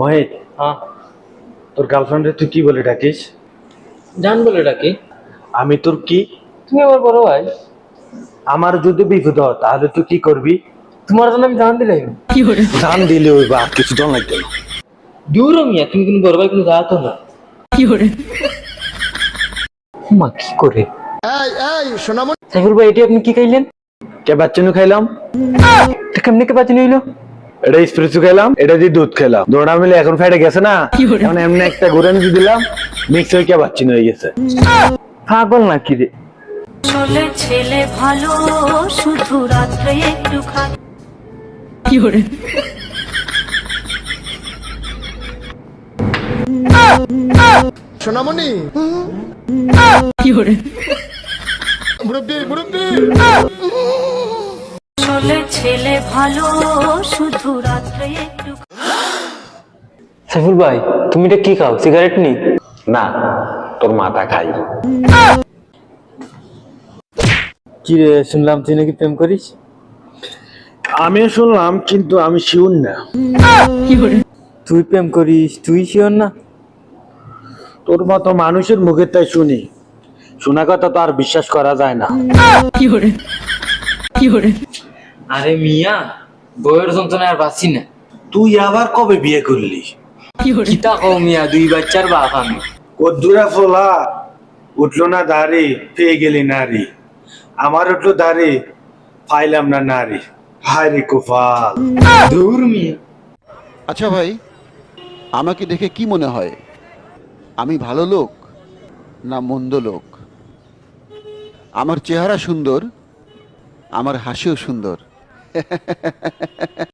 মহিত, হ্যাঁ, তোর গার্লফ্রেন্ডে তুই কি বলে ডাকিস? জান বলে ডাকি। আমি তোর কি? তুমি আমার বড় ভাই। আমার যদি বিপদ হয় তাহলে তুই কি করবি? তোমার জন্য আমি জান দিলাই। জান দিলে ওই বা কিছু তো লাগবে না। দূর মিয়া, তুমি কোনো বড় ভাই কোনো জাতো না। মা কি করে? সাইফুল ভাই, এটি আপনি কি খাইলেন? কে বাচ্চানু খাইলাম? এটা কেমনে কে বাঁচিয়ে নিল? এটা স্প্রেসো খেলাম, এটা দিয়ে দুধ খেলাম, দোড়া মিলে এখন ফেটে গেছে না, এখন এমনি একটা ঘুরে নিতে দিলাম, মিক্স হয়ে কে বাচ্চিন হয়ে গেছে। পাগল নাকি রে? চলে ছেলে ভালো, শুধু রাত্রে একটু সোনামণি মুরব্বি মুরব্বি চলে ছেলে ভালো, শুধু রাত্রে একটু। সাইফুল ভাই, তুমি এটা কি খাও? সিগারেট নি? না, তোর মাথা খাই। কি রে, শুনলাম তুই নাকি প্রেম করিস? আমিও শুনলাম, কিন্তু আমি শিওর না। তুই প্রেম করিস, তুই শিওর না? তোর মতো মানুষের মুখে তাই শুনি, শোনা কথা তো আর বিশ্বাস করা যায় না। আরে মিয়া, বউয়ের যন্ত্রণায় আর বাঁচি না। তুই আবার কবে বিয়ে করলি? কিতা কও মিয়া, 2 বাচ্চার বাপ আমি। কদ্দুরা ফোলা, উঠলো না দাড়ি, পেয়ে গেলি নারী। আমার উঠলো দাড়ি, পাইলাম না নারী। হায় রে কপাল। দূর মিয়া। আচ্ছা ভাই, আমাকে দেখে কি মনে হয়, আমি ভালো লোক না মন্দ লোক? আমার চেহারা সুন্দর, আমার হাসিও সুন্দর।